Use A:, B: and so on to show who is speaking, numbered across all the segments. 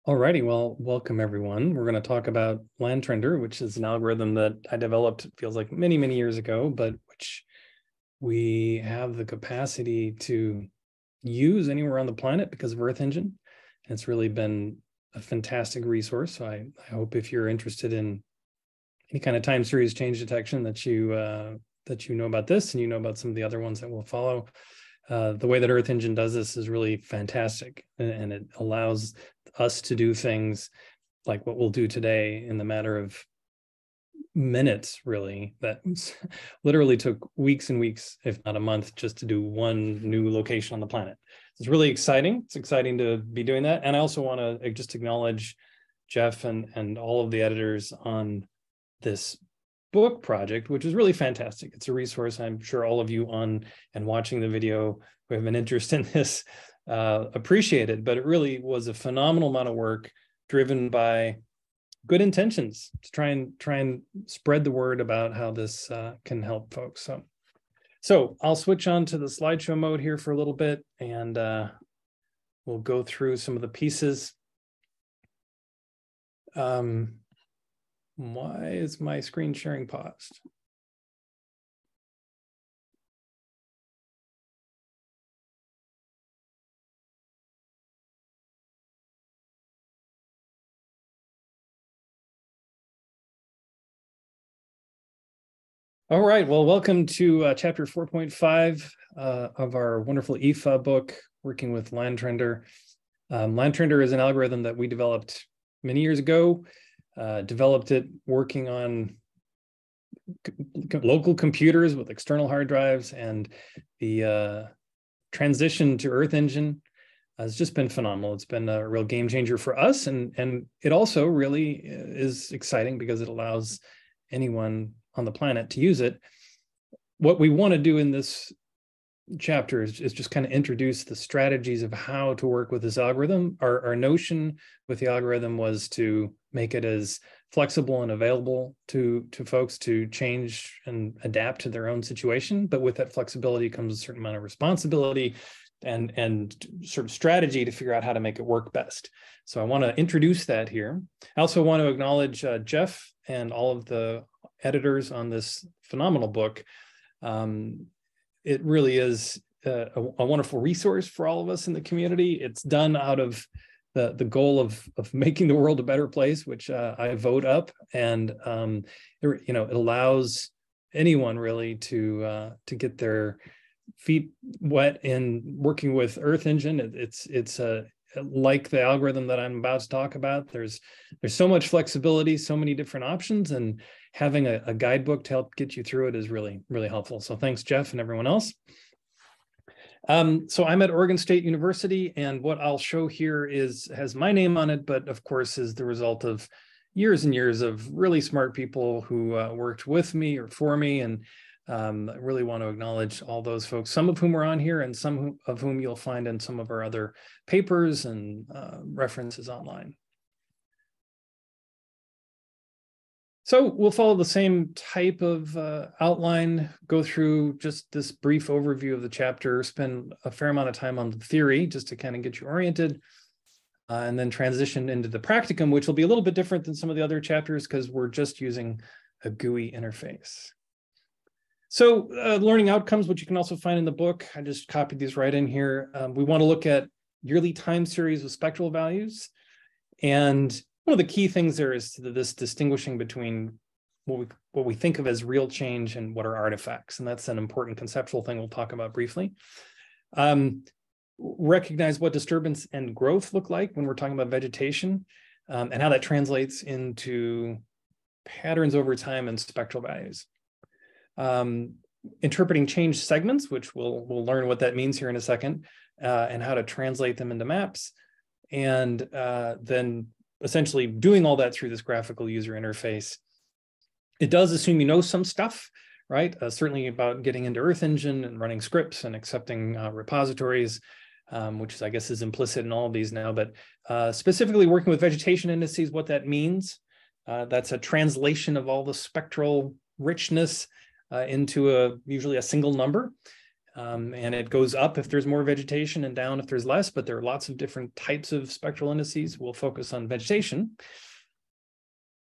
A: Alrighty, well, welcome everyone. We're going to talk about LandTrendr, which is an algorithm that I developed, feels like many, many years ago, but which we have the capacity to use anywhere on the planet because of Earth Engine. And it's really been a fantastic resource. So I hope if you're interested in any kind of time series change detection that you know about this and you know about some of the other ones that will follow. The way that Earth Engine does this is really fantastic, and it allows us to do things like what we'll do today in the matter of minutes, really, that literally took weeks and weeks, if not a month, just to do one new location on the planet. It's really exciting. It's exciting to be doing that. And I also want to just acknowledge Jeff and all of the editors on this book project, which is really fantastic. It's a resource I'm sure all of you on and watching the video who have an interest in this appreciate it, but it really was a phenomenal amount of work driven by good intentions to try and spread the word about how this can help folks. So I'll switch on to the slideshow mode here for a little bit, and we'll go through some of the pieces. Why is my screen sharing paused? All right, well, welcome to chapter 4.5 of our wonderful EFA book, working with LandTrendr. LandTrendr is an algorithm that we developed many years ago, developed it working on local computers with external hard drives, and the transition to Earth Engine has just been phenomenal. It's been a real game changer for us, and it also really is exciting because it allows anyone on the planet to use it. What we want to do in this chapter is just kind of introduce the strategies of how to work with this algorithm. Our notion with the algorithm was to make it as flexible and available to folks to change and adapt to their own situation. But with that flexibility comes a certain amount of responsibility and sort of strategy to figure out how to make it work best. So I want to introduce that here. I also want to acknowledge Jeff and all of the editors on this phenomenal book. It really is a wonderful resource for all of us in the community. It's done out of the goal of making the world a better place, which I vote up, and it allows anyone really to get their feet wet in working with Earth Engine. It's like the algorithm that I'm about to talk about. There's so much flexibility, so many different options, and having a guidebook to help get you through it is really, really helpful. So thanks, Jeff, and everyone else. So I'm at Oregon State University, and what I'll show here has my name on it, but of course is the result of years and years of really smart people who worked with me or for me, and I really want to acknowledge all those folks, some of whom are on here and some of whom you'll find in some of our other papers and references online. So we'll follow the same type of outline, go through just this brief overview of the chapter, spend a fair amount of time on the theory just to kind of get you oriented, and then transition into the practicum, which will be a little bit different than some of the other chapters because we're just using a GUI interface. So learning outcomes, which you can also find in the book, I just copied these right in here. We want to look at yearly time series with spectral values. And one of the key things there is this distinguishing between what we think of as real change and what are artifacts. And that's an important conceptual thing we'll talk about briefly. Recognize what disturbance and growth look like when we're talking about vegetation, and how that translates into patterns over time and spectral values. Interpreting change segments, which we'll learn what that means here in a second, and how to translate them into maps, and then essentially doing all that through this graphical user interface. It does assume you know some stuff, right? Certainly about getting into Earth Engine and running scripts and accepting repositories, which I guess is implicit in all of these now, but specifically working with vegetation indices, what that means. That's a translation of all the spectral richness into usually a single number. And it goes up if there's more vegetation and down if there's less, but there are lots of different types of spectral indices. We'll focus on vegetation.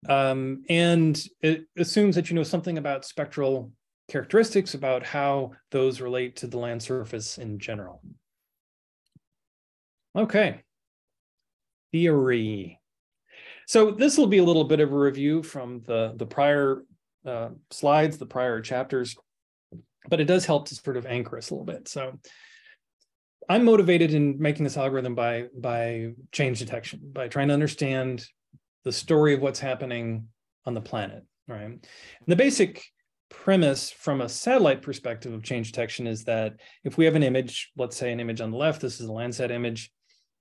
A: And it assumes that you know something about spectral characteristics, about how those relate to the land surface in general. Okay, theory. So this will be a little bit of a review from the prior slides, the prior chapters, but it does help to sort of anchor us a little bit. So I'm motivated in making this algorithm by change detection, by trying to understand the story of what's happening on the planet, right? And the basic premise from a satellite perspective of change detection is that if we have an image, let's say an image on the left, this is a Landsat image,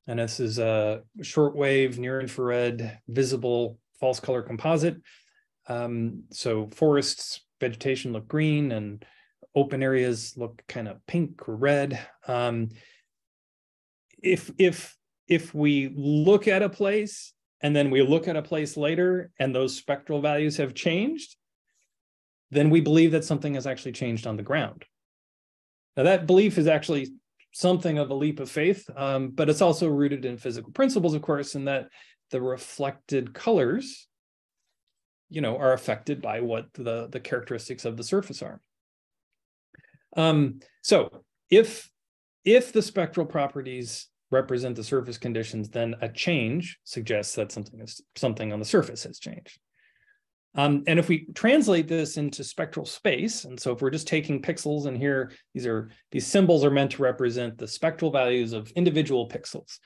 A: and this is a shortwave, near infrared, visible, false color composite. So forests, vegetation look green, and open areas look kind of pink or red. If we look at a place and then we look at a place later and those spectral values have changed, then we believe that something has actually changed on the ground. Now that belief is actually something of a leap of faith, but it's also rooted in physical principles, of course, in that the reflected colors, you know, are affected by what the characteristics of the surface are. So if the spectral properties represent the surface conditions, then a change suggests that something on the surface has changed. And if we translate this into spectral space, and so if we're just taking pixels, and here these symbols are meant to represent the spectral values of individual pixels.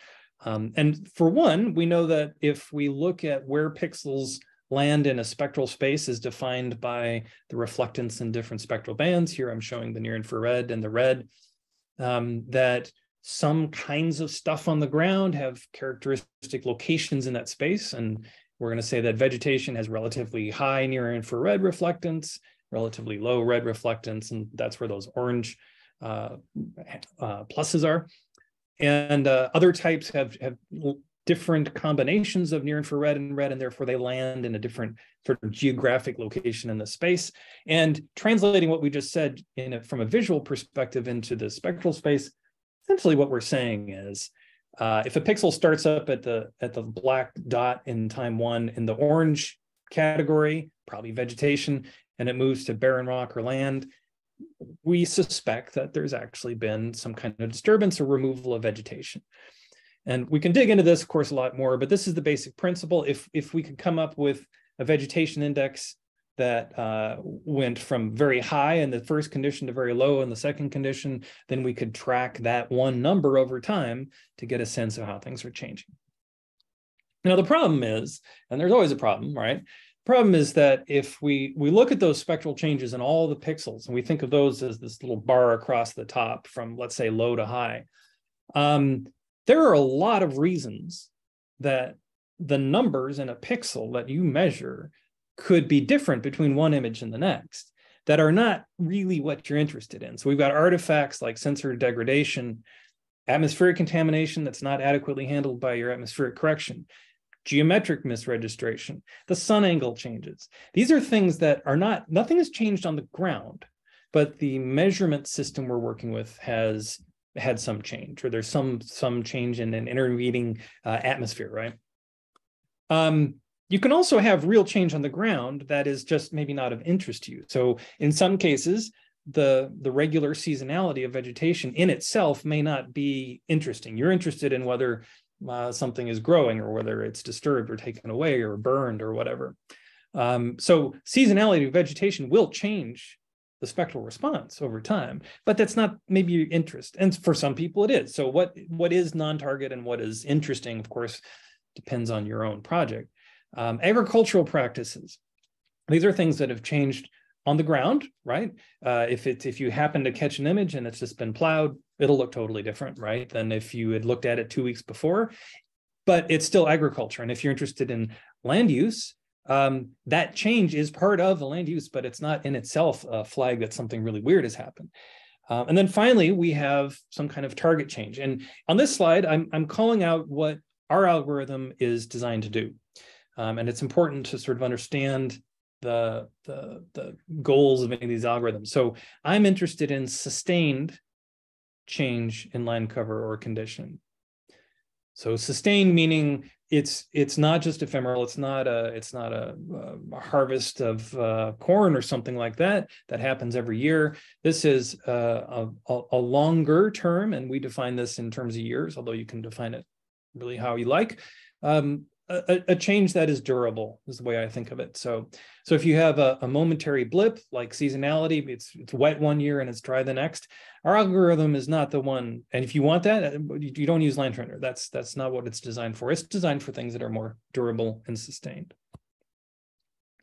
A: And for one, we know that if we look at where pixels land in a spectral space is defined by the reflectance in different spectral bands. Here I'm showing the near infrared and the red, that some kinds of stuff on the ground have characteristic locations in that space. And we're going to say that vegetation has relatively high near infrared reflectance, relatively low red reflectance, and that's where those orange pluses are. And other types have different combinations of near infrared and red, and therefore they land in a different sort of geographic location in the space. And translating what we just said from a visual perspective into the spectral space, essentially what we're saying is, if a pixel starts up at the black dot in time 1 in the orange category, probably vegetation, and it moves to barren rock or land, we suspect that there's actually been some kind of disturbance or removal of vegetation. And we can dig into this, of course, a lot more, but this is the basic principle. If we could come up with a vegetation index that went from very high in the first condition to very low in the second condition, then we could track that one number over time to get a sense of how things are changing. Now, the problem is, and there's always a problem, right? The problem is that if we look at those spectral changes in all the pixels, and we think of those as this little bar across the top from, let's say, low to high, there are a lot of reasons that the numbers in a pixel that you measure could be different between one image and the next that are not really what you're interested in. So we've got artifacts like sensor degradation, atmospheric contamination that's not adequately handled by your atmospheric correction, geometric misregistration, the sun angle changes. These are things that are nothing has changed on the ground, but the measurement system we're working with has had some change, or there's some change in an intervening atmosphere, right? You can also have real change on the ground that is just maybe not of interest to you. So in some cases, the regular seasonality of vegetation in itself may not be interesting. You're interested in whether something is growing or whether it's disturbed or taken away or burned or whatever. So seasonality of vegetation will change the spectral response over time, but that's not maybe your interest. And for some people it is. So what is non-target and what is interesting, of course, depends on your own project. Agricultural practices. These are things that have changed on the ground, right? If you happen to catch an image and it's just been plowed, it'll look totally different, right, than if you had looked at it 2 weeks before, but it's still agriculture. And if you're interested in land use, that change is part of the land use, but it's not in itself a flag that something really weird has happened. And then finally, we have some kind of target change. And on this slide, I'm calling out what our algorithm is designed to do. And it's important to sort of understand the goals of any of these algorithms. So I'm interested in sustained change in land cover or condition. So sustained meaning it's not just ephemeral. It's not a harvest of corn or something like that happens every year. This is a longer term, and we define this in terms of years, although you can define it really how you like. A change that is durable is the way I think of it. So if you have a momentary blip like seasonality, it's wet one year and it's dry the next, our algorithm is not the one. And if you want that, you don't use LandTrendr. That's not what it's designed for. It's designed for things that are more durable and sustained.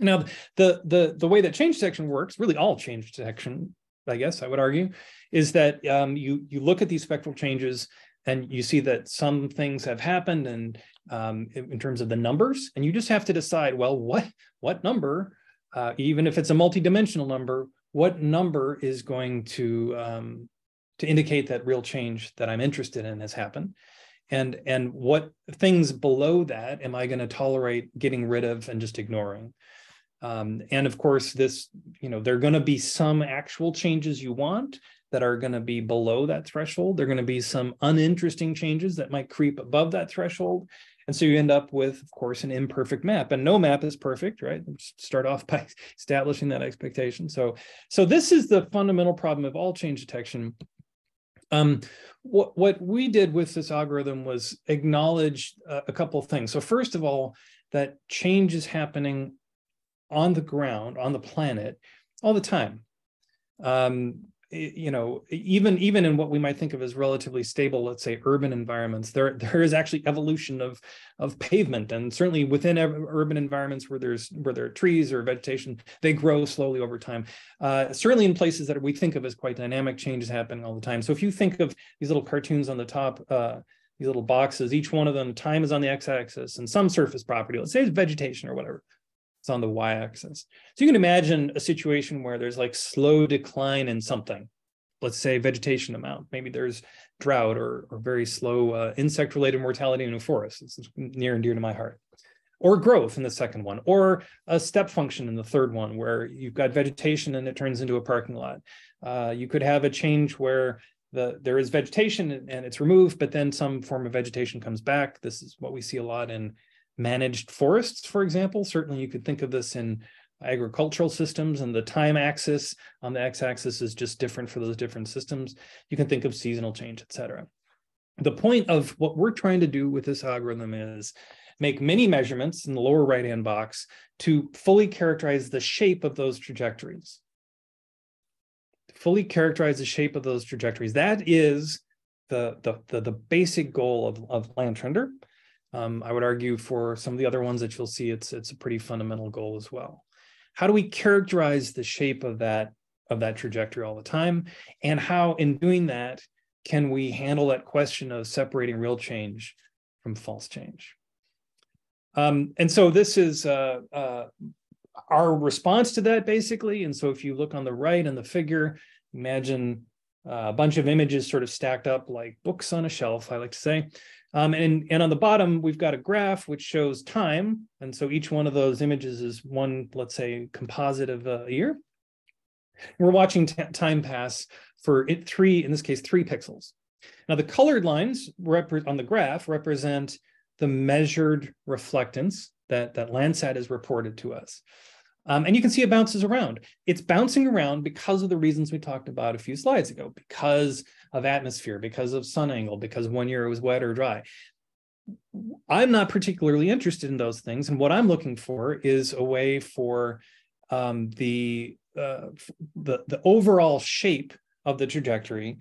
A: Now, the way that change detection works, really all change detection, I guess I would argue, is that you look at these spectral changes and you see that some things have happened, and in terms of the numbers, and you just have to decide, well, what number, even if it's a multidimensional number, what number is going to indicate that real change that I'm interested in has happened, and what things below that am I going to tolerate getting rid of and just ignoring. And of course, this, there are going to be some actual changes you want that are going to be below that threshold. There are going to be some uninteresting changes that might creep above that threshold. And so you end up with, of course, an imperfect map. And no map is perfect, right? Let's start off by establishing that expectation. So this is the fundamental problem of all change detection. What we did with this algorithm was acknowledge a couple of things. So first of all, that change is happening on the ground, on the planet, all the time. Even in what we might think of as relatively stable, let's say urban environments, there is actually evolution of pavement, and certainly within urban environments where there are trees or vegetation, they grow slowly over time. Certainly in places that we think of as quite dynamic, change is happening all the time. So if you think of these little cartoons on the top, these little boxes, each one of them, time is on the x-axis, and some surface property, let's say it's vegetation or whatever, it's on the y-axis. So you can imagine a situation where there's like slow decline in something, let's say vegetation amount. Maybe there's drought or very slow insect-related mortality in a forest. This is near and dear to my heart. Or growth in the second one, or a step function in the third one, where you've got vegetation and it turns into a parking lot. You could have a change where there is vegetation and it's removed, but then some form of vegetation comes back. This is what we see a lot in managed forests, for example. Certainly you could think of this in agricultural systems, and the time axis on the x-axis is just different for those different systems. You can think of seasonal change, et cetera. The point of what we're trying to do with this algorithm is make many measurements in the lower right-hand box to fully characterize the shape of those trajectories. Fully characterize the shape of those trajectories. That is the basic goal of LandTrendr. I would argue for some of the other ones that you'll see, it's a pretty fundamental goal as well. How do we characterize the shape of that trajectory all the time? And how, in doing that, can we handle that question of separating real change from false change? And so this is our response to that, basically. And so if you look on the right in the figure, imagine a bunch of images sort of stacked up like books on a shelf, I like to say. And on the bottom, we've got a graph which shows time. And so each one of those images is one, let's say, composite of a year. We're watching time pass for in this case, 3 pixels. Now, the colored lines on the graph represent the measured reflectance that Landsat has reported to us. And you can see it bounces around. It's bouncing around because of the reasons we talked about a few slides ago, because of atmosphere, because of sun angle, because one year it was wet or dry. I'm not particularly interested in those things. And what I'm looking for is a way for the overall shape of the trajectory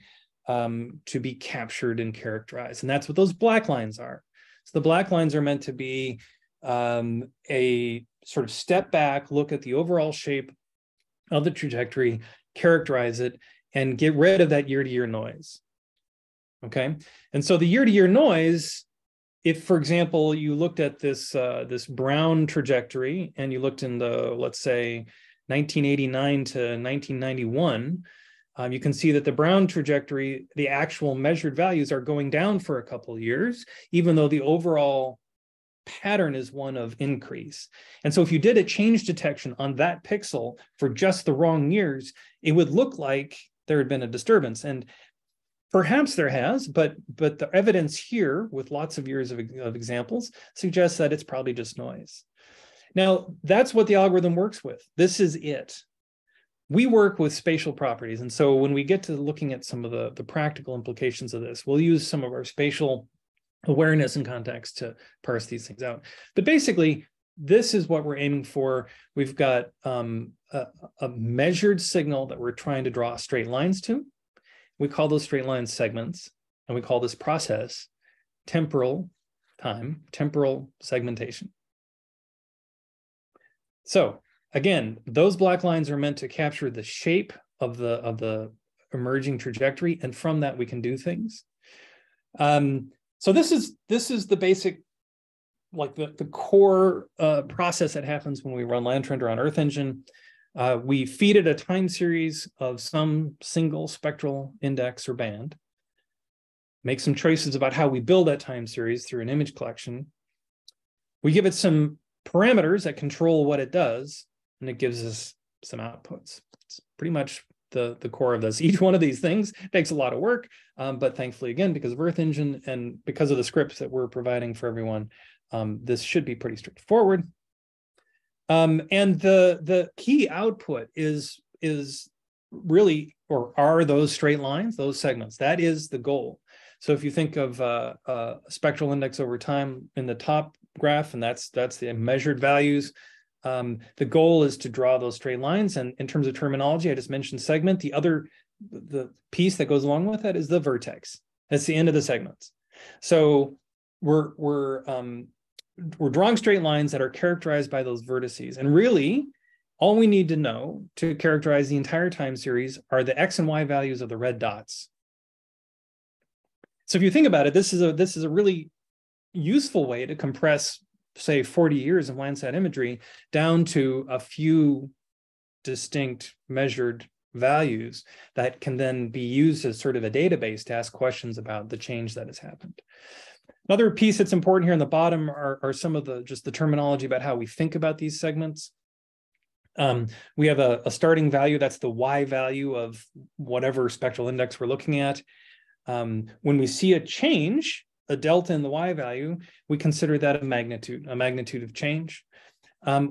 A: to be captured and characterized. And that's what those black lines are. So the black lines are meant to be a sort of step back, look at the overall shape of the trajectory, characterize it, and get rid of that year-to-year noise. Okay, and so the year-to-year noise, if, for example, you looked at this this brown trajectory and you looked in the, let's say, 1989 to 1991, you can see that the brown trajectory, the actual measured values are going down for a couple of years, even though the overall pattern is one of increase. And so if you did a change detection on that pixel for just the wrong years, it would look like there had been a disturbance. And Perhaps there has, but the evidence here, with lots of years of examples, suggests that it's probably just noise. Now, that's what the algorithm works with. This is it. We work with spatial properties. And so when we get to looking at some of the practical implications of this, we'll use some of our spatial awareness and context to parse these things out. But basically, this is what we're aiming for. We've got a measured signal that we're trying to draw straight lines to. We call those straight lines segments, and we call this process temporal segmentation. So again, those black lines are meant to capture the shape of the emerging trajectory, and from that we can do things. So this is the basic, like the core process that happens when we run LandTrendr on Earth Engine. We feed it a time series of some single spectral index or band, make some choices about how we build that time series through an image collection. We give it some parameters that control what it does, and it gives us some outputs. It's pretty much the core of this. Each one of these things takes a lot of work, but thankfully, again, because of Earth Engine and because of the scripts that we're providing for everyone, this should be pretty straightforward. And the key output is really, or are those straight lines, those segments. That is the goal. So if you think of a spectral index over time in the top graph, and that's the measured values, the goal is to draw those straight lines. And in terms of terminology, I just mentioned segment. The piece that goes along with that is the vertex. That's the end of the segments. So we're drawing straight lines that are characterized by those vertices. And really, all we need to know to characterize the entire time series are the X and Y values of the red dots. So if you think about it, this is a really useful way to compress, say, 40 years of Landsat imagery down to a few distinct measured values that can then be used as sort of a database to ask questions about the change that has happened. Another piece that's important here on the bottom are some of the terminology about how we think about these segments. We have a starting value, that's the Y value of whatever spectral index we're looking at. When we see a change, a delta in the Y value, we consider that a magnitude of change.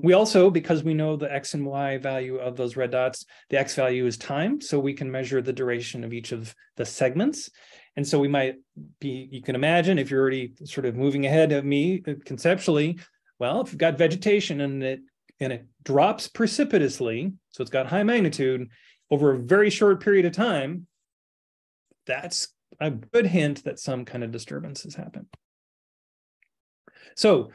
A: We also, because we know the X and Y value of those red dots, the X value is time, so we can measure the duration of each of the segments. And so we might be, you can imagine, if you're already sort of moving ahead of me conceptually, well, if you've got vegetation and it drops precipitously, so it's got high magnitude over a very short period of time, that's a good hint that some kind of disturbance has happened. So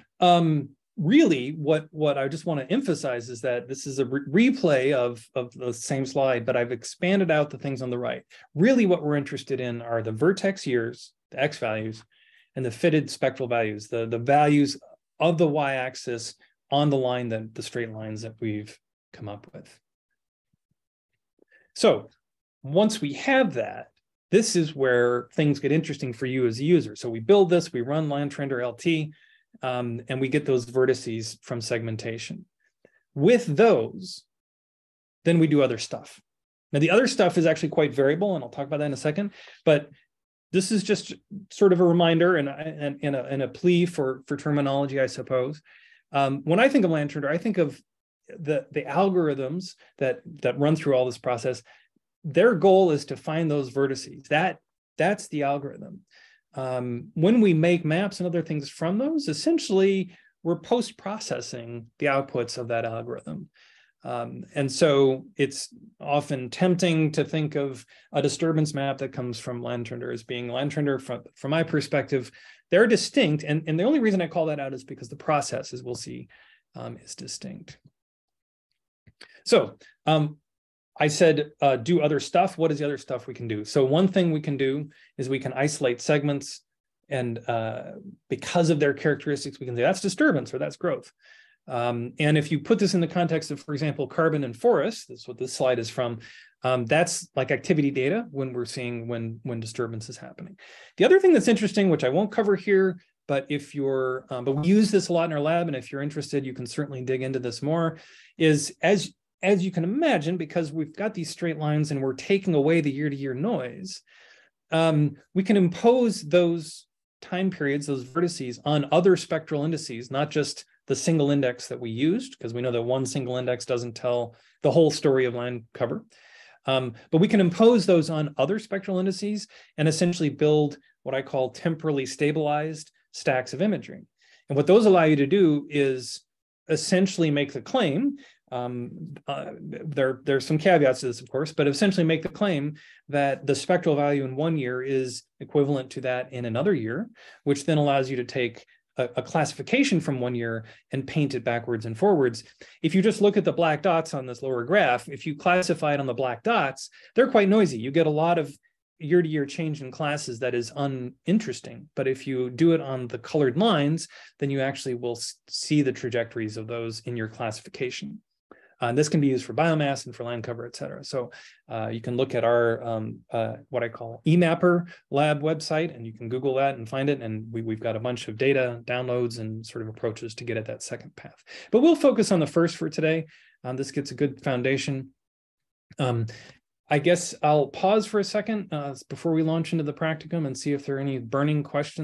A: really, what I just want to emphasize is that this is a replay of the same slide, but I've expanded out the things on the right. Really, what we're interested in are the vertex years, the X values, and the fitted spectral values, the values of the Y-axis on the line, the straight lines that we've come up with. So once we have that, this is where things get interesting for you as a user. So we build this, we run LandTrendr LT, and we get those vertices from segmentation. With those, then we do other stuff. Now, the other stuff is actually quite variable, and I'll talk about that in a second, but this is just sort of a reminder and a plea for terminology, I suppose. When I think of LandTrendr, I think of the algorithms that run through all this process. Their goal is to find those vertices. That's the algorithm. When we make maps and other things from those, essentially we're post-processing the outputs of that algorithm. And so it's often tempting to think of a disturbance map that comes from LandTrendr as being LandTrendr. From my perspective, they're distinct. And the only reason I call that out is because the process, as we'll see, is distinct. So I said, do other stuff. What is the other stuff we can do? So one thing we can do is we can isolate segments, and because of their characteristics, we can say that's disturbance or that's growth. And if you put this in the context of, for example, carbon and forests, that's what this slide is from, that's like activity data when we're seeing when disturbance is happening. The other thing that's interesting, which I won't cover here, but if you're, but we use this a lot in our lab, and if you're interested, you can certainly dig into this more, is as you can imagine, because we've got these straight lines and we're taking away the year-to-year noise, we can impose those time periods, those vertices, on other spectral indices, not just the single index that we used, because we know that one single index doesn't tell the whole story of land cover. But we can impose those on other spectral indices and essentially build what I call temporally stabilized stacks of imagery. And what those allow you to do is essentially make the claim, there's some caveats to this, of course, but essentially make the claim that the spectral value in 1 year is equivalent to that in another year, which then allows you to take a classification from 1 year and paint it backwards and forwards. If you just look at the black dots on this lower graph, if you classify it on the black dots, they're quite noisy. You get a lot of year-to-year change in classes that is uninteresting. But if you do it on the colored lines, then you actually will see the trajectories of those in your classification. This can be used for biomass and for land cover, et cetera. So you can look at our, what I call eMapper lab website, and you can Google that and find it. And we've got a bunch of data downloads and sort of approaches to get at that second path. But we'll focus on the first for today. This gets a good foundation. I guess I'll pause for a second before we launch into the practicum and see if there are any burning questions